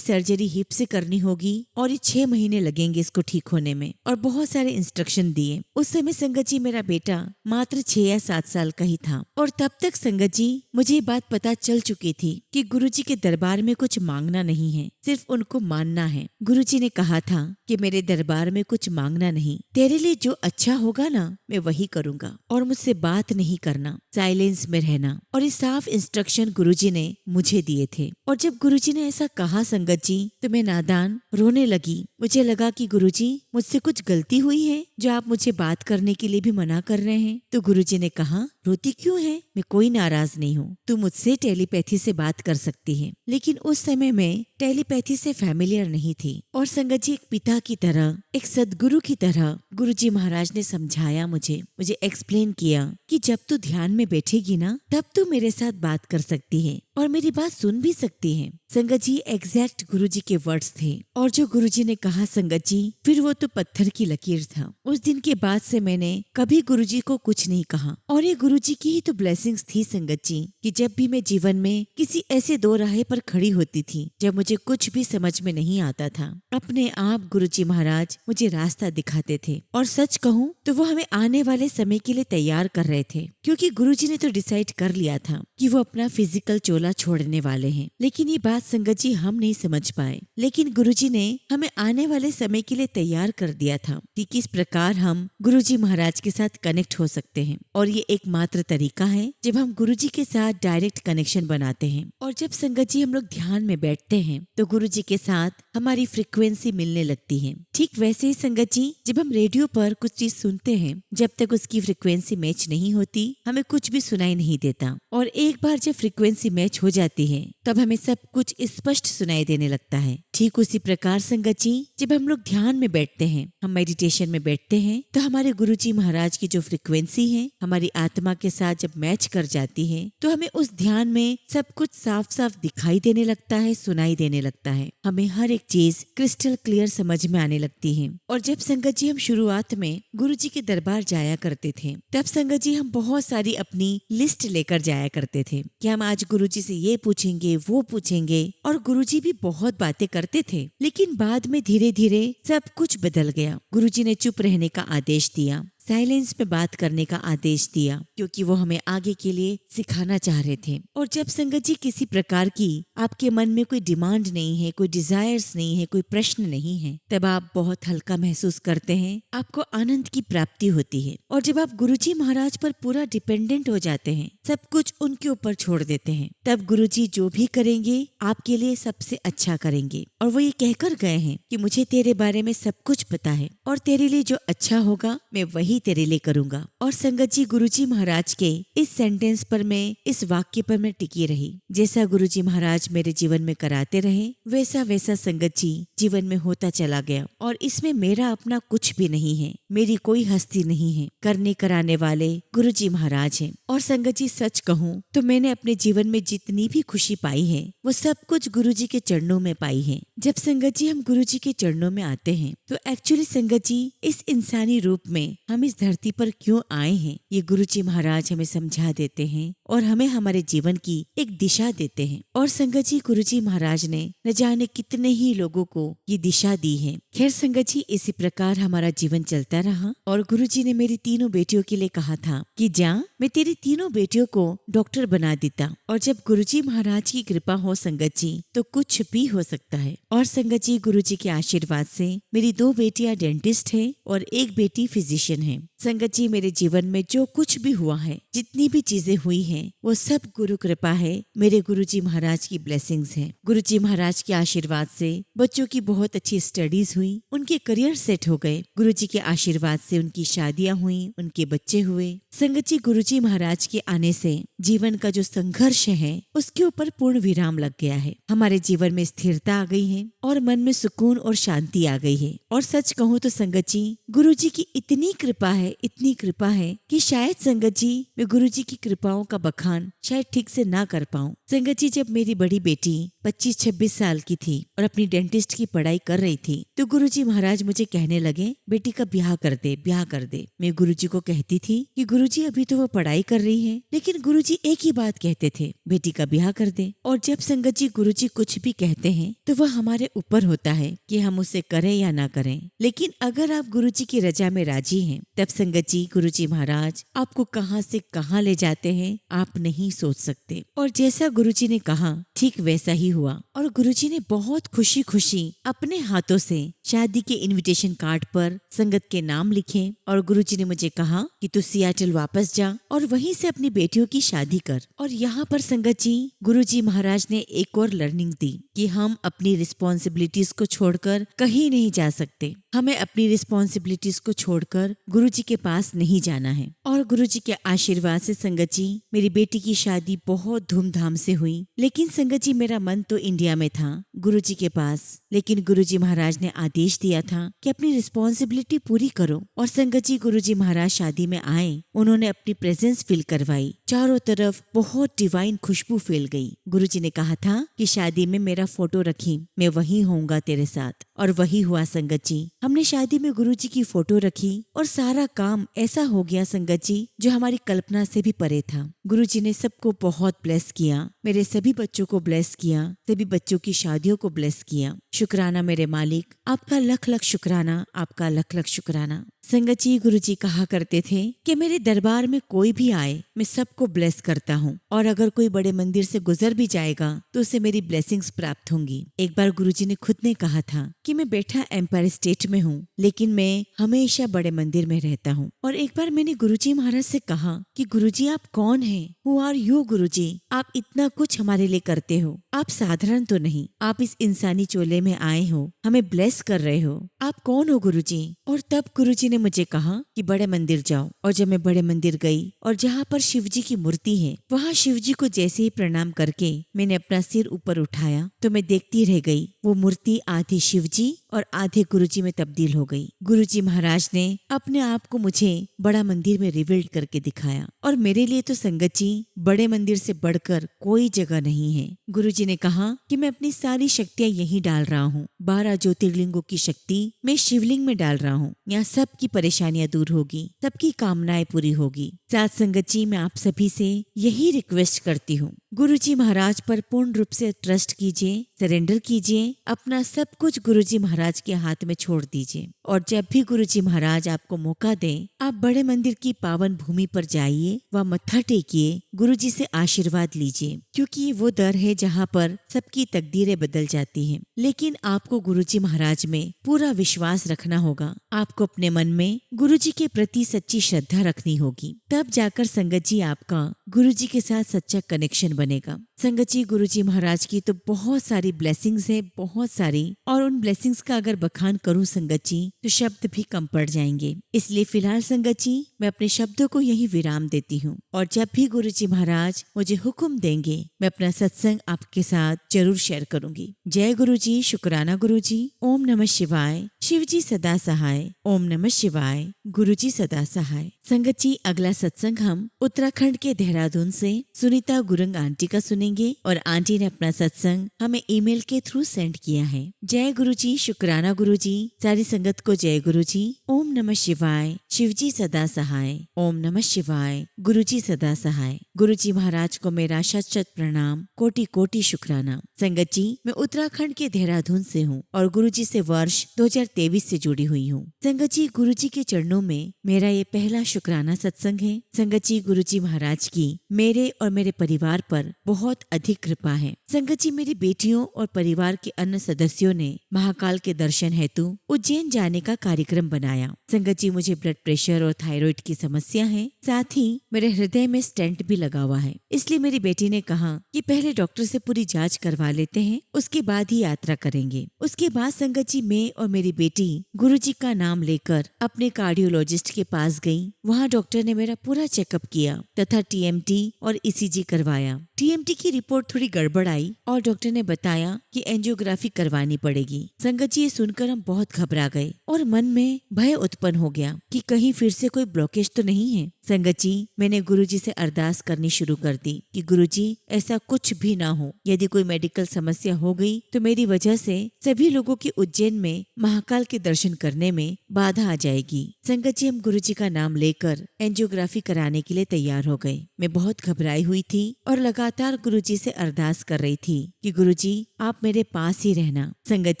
Speaker 1: सर्जरी हिप से करनी होगी और ये 6 महीने लगेंगे इसको ठीक होने में। और बहुत सारे इंस्ट्रक्शन दिए। उस समय संगत जी, मेरा बेटा मात्र 6 या 7 साल का ही था। और तब तक संगत जी, मुझे ये बात पता चल चुकी थी कि गुरुजी के दरबार में कुछ मांगना नहीं है, सिर्फ उनको मानना है। गुरुजी ने कहा था कि मेरे दरबार में कुछ मांगना नहीं, तेरे लिए जो अच्छा होगा ना मैं वही करूंगा, और मुझसे बात नहीं करना, साइलेंस में रहना। और ये साफ इंस्ट्रक्शन गुरुजी ने मुझे दिए थे। और जब गुरुजी ने ऐसा कहा संगत जी, तो मैं नादान रोने लगी। मुझे लगा कि गुरुजी, मुझसे कुछ गलती हुई है जो आप मुझे बात करने के लिए भी मना कर रहे हैं। तो गुरुजी ने कहा, रोती क्यों है? मैं कोई नाराज नहीं हूँ, तू मुझसे टेलीपैथी से बात कर सकती है। लेकिन उस समय मैं टेलीपैथी से फैमिलियर नहीं थी। और संगत जी, एक पिता की तरह, एक सदगुरु की तरह गुरुजी महाराज ने समझाया मुझे एक्सप्लेन किया कि जब तू ध्यान में बैठेगी ना, तब तू मेरे साथ बात कर सकती है और मेरी बात सुन भी सकती है। संगत जी, एग्जैक्ट गुरुजी के वर्ड्स थे। और जो गुरुजी ने कहा संगत जी, फिर वो तो पत्थर की लकीर था। उस दिन के बाद से मैंने कभी गुरुजी को कुछ नहीं कहा। और ये गुरुजी की ही तो ब्लेसिंग्स थी संगत जी, कि जब भी मैं जीवन में किसी ऐसे दो राहे पर खड़ी होती थी जब मुझे कुछ भी समझ में नहीं आता था, अपने आप गुरुजी महाराज मुझे रास्ता दिखाते थे। और सच कहूँ तो वो हमें आने वाले समय के लिए तैयार कर रहे थे, क्योंकि गुरुजी ने तो डिसाइड कर लिया था कि वो अपना फिजिकल चोला छोड़ने वाले हैं। लेकिन ये बात संगत जी हम नहीं समझ पाए। लेकिन गुरुजी ने हमें आने वाले समय के लिए तैयार कर दिया था कि किस प्रकार हम गुरुजी महाराज के साथ कनेक्ट हो सकते हैं। और ये एकमात्र तरीका है जब हम गुरुजी के साथ डायरेक्ट कनेक्शन बनाते हैं। और जब संगत जी हम लोग ध्यान में बैठते हैं तो गुरुजी के साथ हमारी फ्रिक्वेंसी मिलने लगती है। ठीक वैसे ही संगत जी, जब हम रेडियो पर कुछ चीज सुनते हैं, जब तक उसकी फ्रिक्वेंसी मैच नहीं होती हमें कुछ भी सुनाई नहीं देता। और एक बार जब फ्रिक्वेंसी मैच हो जाती है तब हमें सब कुछ स्पष्ट सुनाई देने लगता है। ठीक उसी प्रकार संगत जी, जब हम लोग ध्यान में बैठते हैं, हम मेडिटेशन में बैठते हैं, तो हमारे गुरुजी महाराज की जो फ्रिक्वेंसी है हमारी आत्मा के साथ जब मैच कर जाती है, तो हमें उस ध्यान में सब कुछ साफ साफ दिखाई देने लगता है, सुनाई देने लगता है। हमें हर एक चीज क्रिस्टल क्लियर समझ में आने लगती है। और जब संगत जी हम शुरुआत में गुरुजी के दरबार जाया करते थे, तब संगत जी हम बहुत सारी अपनी लिस्ट लेकर जाया करते थे कि हम आज गुरुजी से ये पूछेंगे, वो पूछेंगे। और गुरुजी भी बहुत बातें करते थे। लेकिन बाद में धीरे धीरे सब कुछ बदल गया। गुरुजी ने चुप रहने का आदेश दिया, साइलेंस में बात करने का आदेश दिया, क्योंकि वो हमें आगे के लिए सिखाना चाह रहे थे। और जब संगत जी किसी प्रकार की आपके मन में कोई डिमांड नहीं है, कोई डिजायर्स नहीं है, कोई प्रश्न नहीं है, तब आप बहुत हल्का महसूस करते हैं, आपको आनंद की प्राप्ति होती है। और जब आप गुरुजी महाराज पर पूरा डिपेंडेंट हो जाते हैं, सब कुछ उनके ऊपर छोड़ देते हैं, तब गुरुजी जो भी करेंगे आपके लिए सबसे अच्छा करेंगे। और वो ये कहकर गए हैं कि मुझे तेरे बारे में सब कुछ पता है और तेरे लिए जो अच्छा होगा मैं वही तेरे लिए करूंगा। और संगत जी, गुरुजी महाराज के इस सेंटेंस पर मैं, इस वाक्य पर मैं टिकी रही। जैसा गुरुजी महाराज मेरे जीवन में कराते रहे, वैसा वैसा संगत जी जीवन में होता चला गया। और इसमें मेरा अपना कुछ भी नहीं है, मेरी कोई हस्ती नहीं है, करने कराने वाले गुरुजी महाराज हैं। और संगत जी, सच कहूँ तो मैंने अपने जीवन में जितनी भी खुशी पाई है वो सब कुछ गुरुजी के चरणों में पाई है। जब संगत जी हम गुरुजी के चरणों में आते हैं तो एक्चुअली संगत जी इस इंसानी रूप में हम इस धरती पर क्यों आए हैं ये गुरुजी महाराज हमें समझा देते हैं और हमें हमारे जीवन की एक दिशा देते हैं। और संगत जी, गुरुजी महाराज ने न जाने कितने ही लोगों को ये दिशा दी है। खैर संगत जी, इसी प्रकार हमारा जीवन चलता रहा। और गुरुजी ने मेरी तीनों बेटियों के लिए कहा था कि जा, मैं तेरी तीनों बेटियों को डॉक्टर बना देता। और जब गुरुजी महाराज की कृपा हो संगत जी, तो कुछ भी हो सकता है। और संगत जी, गुरुजी के आशीर्वाद से मेरी 2 बेटियां डेंटिस्ट है और एक बेटी फिजिशियन है। संगत जी, मेरे जीवन में जो कुछ भी हुआ है, जितनी भी चीजें हुई हैं, वो सब गुरु कृपा है, मेरे गुरुजी महाराज की ब्लेसिंग्स हैं। गुरुजी महाराज के आशीर्वाद से बच्चों की बहुत अच्छी स्टडीज हुई, उनके करियर सेट हो गए। गुरुजी के आशीर्वाद से उनकी शादियां हुई, उनके बच्चे हुए। संगत जी, गुरुजी महाराज के आने से जीवन का जो संघर्ष है उसके ऊपर पूर्ण विराम लग गया है। हमारे जीवन में स्थिरता आ गई है और मन में सुकून और शांति आ गई है। और सच कहूँ तो संगत जी, गुरुजी की इतनी कृपा है, इतनी कृपा है कि शायद संगत जी मैं गुरुजी की कृपाओं का बखान शायद ठीक से ना कर पाऊं। संगत जी, जब मेरी बड़ी बेटी 25-26 साल की थी और अपनी डेंटिस्ट की पढ़ाई कर रही थी तो गुरुजी महाराज मुझे कहने लगे, बेटी का ब्याह कर दे, ब्याह कर दे। मैं गुरुजी को कहती थी कि गुरुजी अभी तो वो पढ़ाई कर रही है, लेकिन गुरुजी एक ही बात कहते थे, बेटी का ब्याह कर दे। और जब संगत जी गुरुजी कुछ भी कहते हैं तो वह हमारे ऊपर होता है कि हम उसे करें या ना करें। लेकिन अगर आप गुरुजी की रजा में राजी हैं, तब संगत जी गुरुजी महाराज आपको कहां से कहां ले जाते हैं आप नहीं सोच सकते। और जैसा गुरुजी ने कहा ठीक वैसा ही हुआ। और गुरुजी ने बहुत खुशी खुशी अपने हाथों से शादी के इनविटेशन कार्ड पर संगत के नाम लिखे और गुरुजी ने मुझे कहा कि तू सियाटल वापस जा और वहीं से अपनी बेटियों की शादी कर। और यहाँ पर संगत जी गुरुजी महाराज ने एक और लर्निंग दी कि हम अपनी रिस्पॉन्सिबिलिटीज को छोड़कर कहीं नहीं जा सकते। हमें अपनी रिस्पॉन्सिबिलिटीज को छोड़कर गुरुजी के पास नहीं जाना है। और गुरुजी के आशीर्वाद से संगत जी मेरी बेटी की शादी बहुत धूमधाम से हुई। लेकिन संगत जी मेरा मन तो इंडिया में था, गुरुजी के पास। लेकिन गुरुजी महाराज ने आदेश दिया था कि अपनी रिस्पॉन्सिबिलिटी पूरी करो। और संगत जी गुरुजी महाराज शादी में आए, उन्होंने अपनी प्रेजेंस फील करवाई। चारों तरफ बहुत डिवाइन खुशबू फैल गई। गुरुजी ने कहा था कि शादी में मेरा फोटो रखी, मैं वहीं होऊंगा तेरे साथ। और वही हुआ संगत जी। हमने शादी में गुरुजी की फोटो रखी और सारा काम ऐसा हो गया संगत जी जो हमारी कल्पना से भी परे था। गुरुजी ने सबको बहुत ब्लेस किया, मेरे सभी बच्चों को ब्लेस किया, सभी बच्चों की शादियों को ब्लेस किया। शुक्राना मेरे मालिक, आपका लख लख शुक्राना, आपका लख लख शुक्राना। संगत जी गुरुजी कहा करते थे कि मेरे दरबार में कोई भी आए मैं सबको ब्लेस करता हूँ, और अगर कोई बड़े मंदिर से गुजर भी जाएगा तो उसे मेरी ब्लेसिंग्स प्राप्त होंगी। एक बार गुरुजी ने खुद ने कहा था कि मैं बैठा एम्पायर स्टेट में हूँ, लेकिन मैं हमेशा बड़े मंदिर में रहता हूँ। और एक बार मैंने गुरुजी महाराज से कहा कि गुरुजी आप कौन हैं? हु आर यू गुरुजी? आप इतना कुछ हमारे लिए करते हो, आप साधारण तो नहीं, आप इस इंसानी चोले में आए हो, हमें ब्लेस कर रहे हो, आप कौन हो गुरुजी? और तब गुरुजी ने मुझे कहा कि बड़े मंदिर जाओ। और जब मैं बड़े मंदिर गई और जहाँ पर शिवजी की मूर्ति है, वहाँ शिवजी को जैसे ही प्रणाम करके मैंने अपना सिर ऊपर उठाया तो मैं देखती रह गई, वो मूर्ति आधी शिवजी और आधे गुरुजी में तब्दील हो गई। गुरुजी महाराज ने अपने आप को मुझे बड़ा मंदिर में रिवील्ड करके दिखाया। और मेरे लिए तो संगत जी बड़े मंदिर से बढ़कर कोई जगह नहीं है। गुरुजी ने कहा कि मैं अपनी सारी शक्तियाँ यहीं डाल रहा हूँ, 12 ज्योतिर्लिंगों की शक्ति मैं शिवलिंग में डाल रहा हूँ। यहाँ सबकी परेशानियां दूर होगी, सबकी कामनाएं पूरी होगी। साथ संगत जी मैं आप सभी से यही रिक्वेस्ट करती हूँ, गुरुजी महाराज पर पूर्ण रूप से ट्रस्ट कीजिए, सरेंडर कीजिए, अपना सब कुछ गुरुजी महाराज के हाथ में छोड़ दीजिए। और जब भी गुरुजी महाराज आपको मौका दें, आप बड़े मंदिर की पावन भूमि पर जाइए, वह मत्था टेकिए, गुरुजी से आशीर्वाद लीजिए, क्योंकि ये वो दर है जहाँ पर सबकी तकदीरें बदल जाती हैं। लेकिन आपको गुरुजी महाराज में पूरा विश्वास रखना होगा, आपको अपने मन में गुरुजी के प्रति सच्ची श्रद्धा रखनी होगी, तब जाकर संगत जी आपका गुरुजी के साथ सच्चा कनेक्शन बनेगा। संगत जी गुरुजी महाराज की तो बहुत सारी ब्लेसिंग्स है, बहुत सारी, और उन ब्लेसिंग्स का अगर बखान करूं संगत जी तो शब्द भी कम पड़ जाएंगे। इसलिए फिलहाल संगत जी मैं अपने शब्दों को यही विराम देती हूँ, और जब भी गुरुजी महाराज मुझे हुक्म देंगे मैं अपना सत्संग आपके साथ जरूर शेयर करूंगी। जय गुरुजी, शुक्राना गुरुजी, ओम नमः शिवाय, शिवजी सदा सहाय, ओम नमः शिवाय, गुरुजी सदा सहाय। संगत जी अगला सत्संग हम उत्तराखंड के देहरादून से सुनीता गुरंग आंटी का सुनेंगे, और आंटी ने अपना सत्संग हमें ईमेल के थ्रू सेंड किया है। जय गुरुजी, शुक्राना गुरुजी, सारी संगत को जय गुरुजी, ओम नमः शिवाय, शिवजी सदा सहाय, ओम नमः शिवाय, गुरुजी सदा सहाय। गुरुजी महाराज को मेरा शत शत प्रणाम, कोटि कोटि शुक्राना। संगत जी मैं उत्तराखंड के देहरादून से हूँ और गुरुजी से वर्ष 2023 से जुड़ी हुई हूँ। संगत जी गुरुजी के चरणों में मेरा ये पहला शुक्राना सत्संग है। संगत जी गुरुजी महाराज की मेरे और मेरे परिवार पर बहुत अधिक कृपा है। संगत जी मेरी बेटियों और परिवार के अन्य सदस्यों ने महाकाल के दर्शन हेतु उज्जैन जाने का कार्यक्रम बनाया। संगत जी मुझे ब्लड प्रेशर और थायराइड की समस्या है। साथ ही मेरे हृदय में स्टेंट भी लगा हुआ है। इसलिए मेरी बेटी ने कहा कि पहले डॉक्टर से पूरी जांच करवा लेते हैं, उसके बाद ही यात्रा करेंगे। उसके बाद संगत जी, मैं और मेरी बेटी गुरुजी का नाम लेकर अपने कार्डियोलॉजिस्ट के पास गई। वहाँ डॉक्टर ने मेरा पूरा चेकअप किया तथा टीएमटी और ईसीजी करवाया। टीएमटी की रिपोर्ट थोड़ी गड़बड़ आई और डॉक्टर ने बताया कि एंजियोग्राफी करवानी पड़ेगी। संगत जी, ये सुनकर हम बहुत घबरा गए और मन में भय उत्पन्न हो गया कि कहीं फिर से कोई ब्लॉकेज तो नहीं है। संगत जी, मैंने गुरुजी से अरदास करनी शुरू कर दी कि गुरुजी, ऐसा कुछ भी ना हो। यदि कोई मेडिकल समस्या हो गई तो मेरी वजह से सभी लोगों की उज्जैन में महाकाल के दर्शन करने में बाधा आ जाएगी। संगत जी, हम गुरुजी का नाम लेकर एंजियोग्राफी कराने के लिए तैयार हो गए। मैं बहुत घबराई हुई थी और लगातार गुरुजी से अरदास कर रही थी कि गुरुजी, आप मेरे पास ही रहना। संगत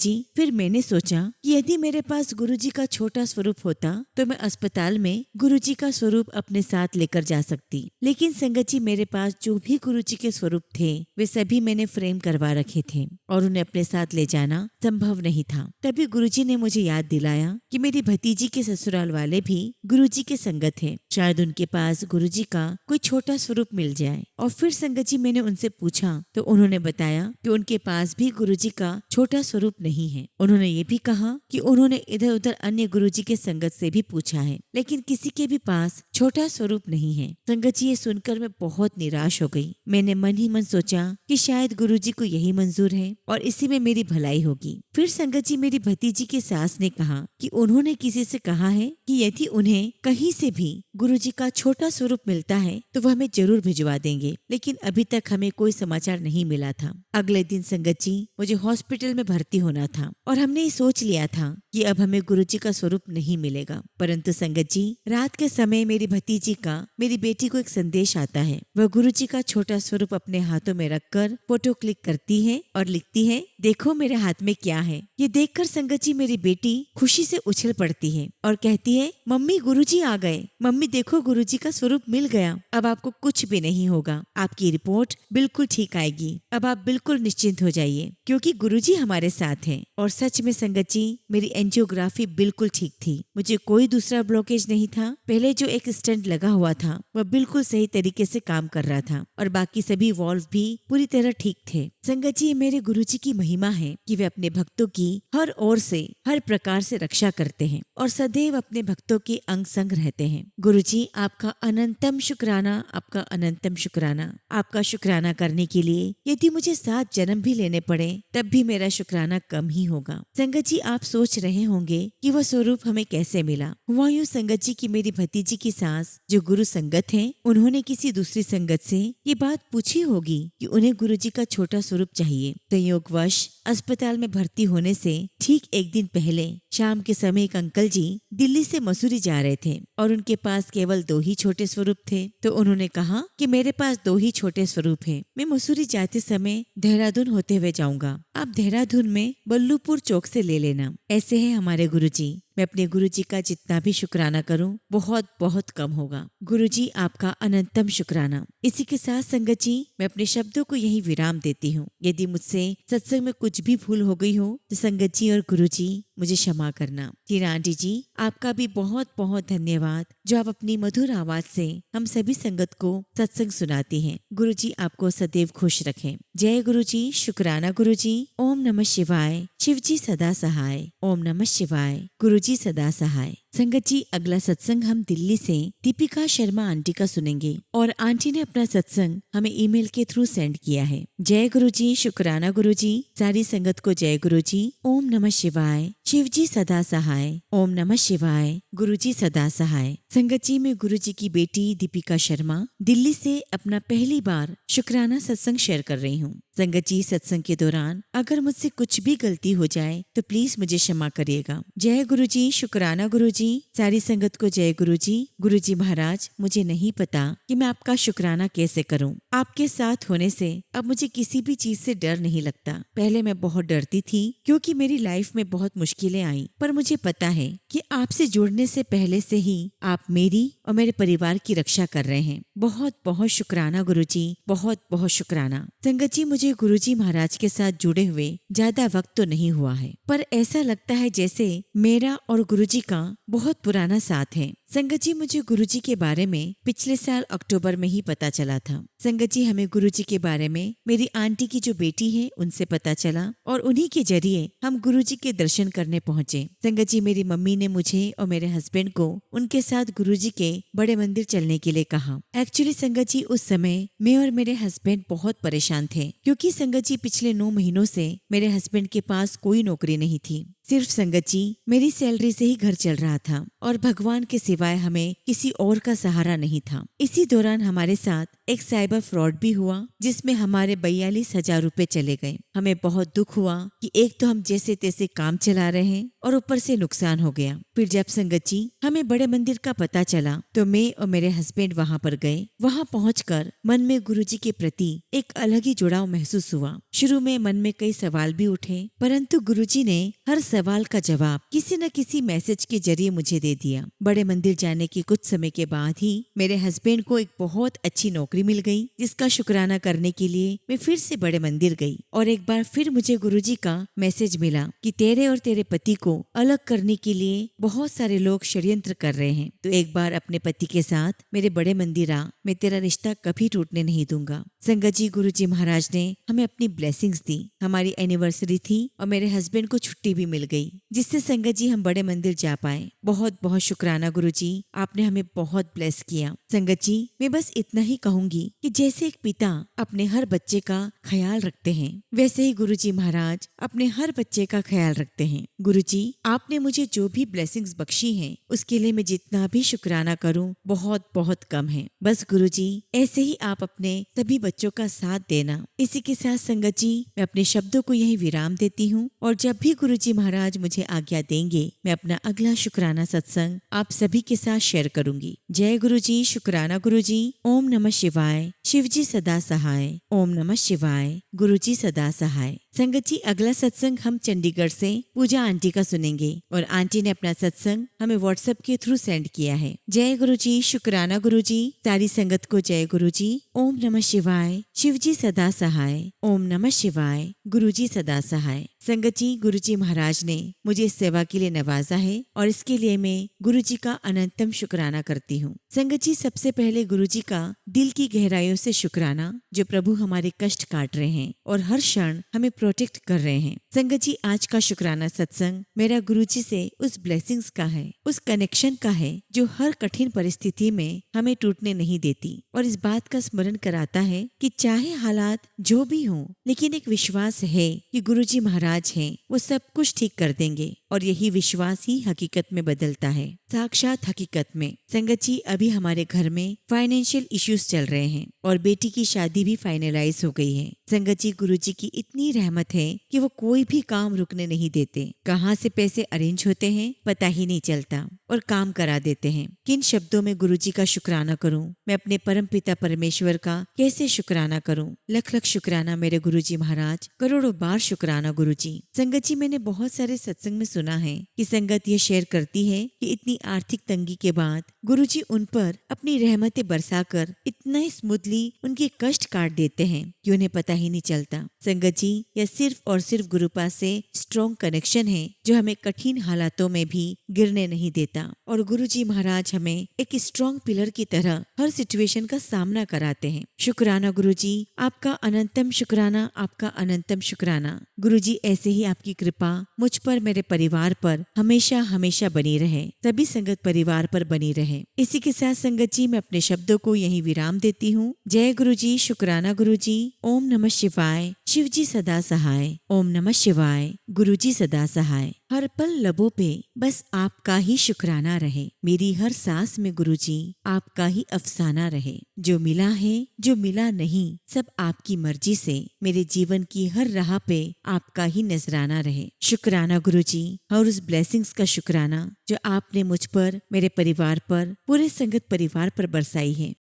Speaker 1: जी, फिर मैंने सोचा कि यदि मेरे पास गुरुजी का छोटा स्वरूप होता तो मैं अस्पताल में गुरुजी का स्वरूप अपने साथ लेकर जा सकती। लेकिन संगत जी, मेरे पास जो भी गुरुजी के स्वरूप थे वे सभी मैंने फ्रेम करवा रखे थे और उन्हें अपने साथ ले जाना संभव नहीं था। तभी गुरुजी ने मुझे याद दिलाया कि मेरी भतीजी के ससुराल वाले भी गुरुजी के संगत हैं। शायद उनके पास गुरुजी का कोई छोटा स्वरूप मिल जाए। और फिर संगत जी, मैंने उनसे पूछा तो उन्होंने बताया कि उनके पास भी गुरुजी का छोटा स्वरूप नहीं है। उन्होंने ये भी कहा कि उन्होंने इधर उधर अन्य गुरुजी के संगत से भी पूछा है, लेकिन किसी के भी पास छोटा स्वरूप नहीं है। संगत जी, ये सुनकर मैं बहुत निराश हो गई। मैंने मन ही मन सोचा कि शायद गुरुजी को यही मंजूर है और इसी में मेरी भलाई होगी। फिर संगत जी, मेरी भतीजी की सास ने कहा कि उन्होंने किसी से कहा है कि यदि उन्हें कहीं से भी गुरुजी का छोटा स्वरूप मिलता है तो वह हमें जरूर भिजवा देंगे, लेकिन अभी तक हमें कोई समाचार नहीं मिला था। अगले दिन संगत जी, मुझे हॉस्पिटल में भर्ती होना था और हमने ये सोच लिया था कि अब हमें गुरुजी का स्वरूप नहीं मिलेगा। परंतु संगत जी, रात के समय मेरी भतीजी का मेरी बेटी को एक संदेश आता है। वह गुरुजी का छोटा स्वरूप अपने हाथों में रखकर फोटो क्लिक करती है और लिखती है, देखो मेरे हाथ में क्या है। ये देखकर संगत जी, मेरी बेटी खुशी से उछल पड़ती है और कहती है, मम्मी गुरुजी आ गए। मम्मी देखो, गुरुजी का स्वरूप मिल गया। अब आपको कुछ भी नहीं होगा, आपकी रिपोर्ट बिल्कुल ठीक आएगी। अब आप बिल्कुल निश्चिंत हो जाइए क्योंकि गुरुजी हमारे साथ हैं। और सच में संगत जी, मेरी एंजियोग्राफी बिल्कुल ठीक थी। मुझे कोई दूसरा ब्लॉकेज नहीं था। पहले जो एक स्टेंट लगा हुआ था वह बिल्कुल सही तरीके से काम कर रहा था और बाकी सभी वॉल्व भी पूरी तरह ठीक थे। संगत जी, मेरे गुरुजी की महिमा है कि वे अपने भक्तों की हर ओर से हर प्रकार से रक्षा करते हैं और सदैव अपने भक्तों के अंग संग रहते हैं। गुरुजी, आपका अनंतम शुक्राना, आपका अनंतम शुक्राना। आपका शुक्राना करने के लिए यदि मुझे 7 जन्म भी लेने पड़े तब भी मेरा शुक्राना कम ही होगा। संगत जी, आप सोच रहे होंगे कि वह स्वरूप हमें कैसे मिला। हुआ यूं संगत जी की मेरी भतीजी की सास जो गुरु संगत है, उन्होंने किसी दूसरी संगत से ये बात पूछी होगी कि उन्हें गुरुजी का छोटा स्वरूप चाहिए। संयोगवश अस्पताल में भर्ती होने से ठीक एक दिन पहले शाम के समय एक अंकल जी दिल्ली से मसूरी जा रहे थे और उनके पास केवल 2 ही छोटे स्वरूप थे। तो उन्होंने कहा कि मेरे पास 2 ही छोटे स्वरूप हैं। मैं मसूरी जाते समय देहरादून होते हुए जाऊंगा। आप देहरादून में बल्लूपुर चौक से ले लेना। ऐसे हैं हमारे गुरुजी। मैं अपने गुरुजी का जितना भी शुक्राना करूं बहुत बहुत कम होगा। गुरुजी, आपका अनंतम शुक्राना। इसी के साथ संगत जी, मैं अपने शब्दों को यही विराम देती हूँ। यदि मुझसे सत्संग में कुछ भी भूल हो गई हो तो संगत जी और गुरुजी मुझे क्षमा करना। टीना आंटी जी, आपका भी बहुत बहुत धन्यवाद जो आप अपनी मधुर आवाज से हम सभी संगत को सत्संग सुनाती हैं। गुरुजी आपको सदैव खुश रखें। जय गुरुजी, शुक्राना गुरुजी। ओम नमः शिवाय। शिवजी सदा सहाय। ओम नमः शिवाय। गुरुजी सदा सहाय। संगत जी, अगला सत्संग हम दिल्ली से दीपिका शर्मा आंटी का सुनेंगे और आंटी ने अपना सत्संग हमें ईमेल के थ्रू सेंड किया है। जय गुरुजी, शुक्राना गुरुजी। सारी संगत को जय गुरुजी। ओम नमः शिवाय। शिवजी सदा सहाय। ओम नमः शिवाय। गुरुजी सदा सहाय। संगत जी, मैं गुरुजी की बेटी दीपिका शर्मा दिल्ली से अपना पहली बार शुक्राना सत्संग शेयर कर रही हूँ। संगत जी, सत्संग के दौरान अगर मुझसे कुछ भी गलती हो जाए तो प्लीज मुझे क्षमा करिएगा। जय गुरुजी, शुक्राना गुरुजी। सारी संगत को जय गुरुजी। गुरुजी महाराज, मुझे नहीं पता कि मैं आपका शुक्राना कैसे करूं। आपके साथ होने से अब मुझे किसी भी चीज से डर नहीं लगता। पहले मैं बहुत डरती थी क्योंकि मेरी लाइफ में बहुत मुश्किलें आई, पर मुझे पता है कि आपसे जुड़ने से पहले से ही आप मेरी और मेरे परिवार की रक्षा कर रहे हैं। बहुत बहुत शुक्राना गुरुजी, बहुत बहुत शुक्राना। संगत जी, मुझे गुरुजी महाराज के साथ जुड़े हुए ज्यादा वक्त तो नहीं हुआ है, पर ऐसा लगता है जैसे मेरा और गुरुजी का बहुत पुराना साथ है। संगत जी, मुझे गुरुजी के बारे में पिछले साल अक्टूबर में ही पता चला था। संगत जी, हमें गुरुजी के बारे में मेरी आंटी की जो बेटी है उनसे पता चला और उन्हीं के जरिए हम गुरुजी के दर्शन करने पहुंचे। संगत जी, मेरी मम्मी ने मुझे और मेरे हस्बैंड को उनके साथ गुरुजी के बड़े मंदिर चलने के लिए कहा। एक्चुअली संगत जी, उस समय मैं और मेरे हस्बैंड बहुत परेशान थे, क्योंकि संगत जी पिछले 9 महीनों से मेरे हस्बैंड के पास कोई नौकरी नहीं थी। सिर्फ संगत जी मेरी सैलरी से ही घर चल रहा था और भगवान के सिवाय हमें किसी और का सहारा नहीं था। इसी दौरान हमारे साथ एक साइबर फ्रॉड भी हुआ, जिसमें हमारे 42,000 रुपए चले गए। हमें बहुत दुख हुआ कि एक तो हम जैसे तैसे काम चला रहे हैं और ऊपर से नुकसान हो गया। फिर जब संगत जी हमें बड़े मंदिर का पता चला तो मैं और मेरे हस्बैंड वहाँ पर गए। वहाँ पहुंचकर मन में गुरुजी के प्रति एक अलग ही जुड़ाव महसूस हुआ। शुरू में मन में कई सवाल भी उठे, परंतु गुरुजी ने हर सवाल का जवाब किसी न किसी मैसेज के जरिए मुझे दे दिया। बड़े मंदिर जाने के कुछ समय के बाद ही मेरे हस्बैंड को एक बहुत अच्छी नौकरी मिल गई, जिसका शुक्राना करने के लिए मैं फिर से बड़े मंदिर गई और एक बार फिर मुझे गुरुजी का मैसेज मिला कि तेरे और तेरे पति को अलग करने के लिए बहुत सारे लोग षड्यंत्र कर रहे हैं, तो एक बार अपने पति के साथ मेरे बड़े मंदिर आ, मैं तेरा रिश्ता कभी टूटने नहीं दूंगा। संगत जी, गुरुजी महाराज ने हमें अपनी ब्लेसिंग्स दी। हमारी एनिवर्सरी थी और मेरे हस्बैंड को छुट्टी भी मिल गई, जिससे संगत जी हम बड़े मंदिर जा पाए। बहुत बहुत शुक्राना गुरुजी, आपने हमें बहुत ब्लेस किया। संगत जी, मैं बस इतना ही कहूंगी कि जैसे एक पिता अपने हर बच्चे का ख्याल रखते हैं, वैसे ही गुरुजी महाराज अपने हर बच्चे का ख्याल रखते हैं। गुरुजी, आपने मुझे जो भी ब्लेसिंग्स बख्शी हैं, उसके लिए मैं जितना भी शुक्राना करूं बहुत बहुत कम है। बस गुरुजी, ऐसे ही आप अपने सभी बच्चों का साथ देना। इसी के साथ संगत जी, मैं अपने शब्दों को यही विराम देती हूँ और जब भी गुरुजी महाराज मुझे आज्ञा देंगे, मैं अपना अगला शुक्राना सत्संग आप सभी के साथ शेयर करूंगी। जय गुरुजी, शुक्राना गुरुजी। ओम नमः शिवाय। शिवजी सदा सहाय। ओम नमः शिवाय। गुरुजी सदा सहाय। संगत जी, अगला सत्संग हम चंडीगढ़ से पूजा आंटी का सुनेंगे और आंटी ने अपना सत्संग हमें व्हाट्सएप के थ्रू सेंड किया है। जय गुरुजी, शुक्राना गुरुजी। सारी संगत को जय गुरुजी। ओम नमः शिवाय। शिवजी सदा सहाय। ओम नमः शिवाय। गुरुजी सदा सहाय। संगत जी, गुरुजी महाराज ने मुझे इस सेवा के लिए नवाजा है और इसके लिए मैं गुरुजी का अनंतम शुक्राना करती हूँ। संगत जी, सबसे पहले गुरुजी का दिल की गहराइयों से शुक्राना, जो प्रभु हमारे कष्ट काट रहे हैं और हर क्षण हमें प्रोटेक्ट कर रहे हैं। संगत जी, आज का शुक्राना सत्संग मेरा गुरुजी से उस ब्लेसिंग्स का है, उस कनेक्शन का है जो हर कठिन परिस्थिति में हमें टूटने नहीं देती और इस बात का स्मरण कराता है कि चाहे हालात जो भी हों, लेकिन एक विश्वास है कि गुरुजी महाराज हैं, वो सब कुछ ठीक कर देंगे और यही विश्वास ही हकीकत में बदलता है, साक्षात हकीकत में। संगत जी, अभी हमारे घर में फाइनेंशियल इश्यूज चल रहे हैं और बेटी की शादी भी फाइनलाइज हो गई है। संगत जी, गुरुजी की इतनी रहमत है कि वो कोई भी काम रुकने नहीं देते। कहाँ से पैसे अरेंज होते हैं पता ही नहीं चलता और काम करा देते हैं। किन शब्दों में गुरुजी का शुक्राना करूं? मैं अपने परम पिता परमेश्वर का कैसे शुक्राना करूं? लख लख शुक्राना मेरे गुरुजी महाराज, करोड़ों बार शुक्राना गुरुजी। संगत जी, मैंने बहुत सारे सत्संग में सुना है कि संगत ये शेयर करती है कि इतनी आर्थिक तंगी के बाद गुरुजी उन पर अपनी रहमतें बरसाकर इतना स्मूथली उनके कष्ट काट देते हैं कि उन्हें पता ही नहीं चलता। संगत जी, यह सिर्फ और सिर्फ गुरुपास से स्ट्रॉन्ग कनेक्शन है जो हमें कठिन हालातों में भी गिरने नहीं देता और गुरुजी महाराज हमें एक स्ट्रॉन्ग पिलर की तरह हर सिचुएशन का सामना कराते हैं। शुक्राना गुरुजी, आपका अनंतम शुक्राना, आपका अनंतम शुक्राना। गुरुजी, ऐसे ही आपकी कृपा मुझ पर, मेरे परिवार पर हमेशा हमेशा बनी रहे, सभी संगत परिवार पर बनी रहे। इसी के साथ संगत जी, मैं अपने शब्दों को यहीं विराम देती हूँ। जय गुरुजी, शुक्राना गुरुजी। ओम नमः शिवाय। शिवजी सदा सहाय। ओम नमः शिवाय। गुरुजी सदा सहाय। हर पल लबों पे बस आपका ही शुक्राना रहे। मेरी हर सांस में गुरुजी आपका ही अफसाना रहे। जो मिला है, जो मिला नहीं, सब आपकी मर्जी से। मेरे जीवन की हर राह पे आपका ही नजराना रहे। शुक्राना गुरुजी, और उस ब्लेसिंग्स का शुक्राना जो आपने मुझ पर, मेरे परिवार पर, पूरे संगत परिवार पर बरसाई है।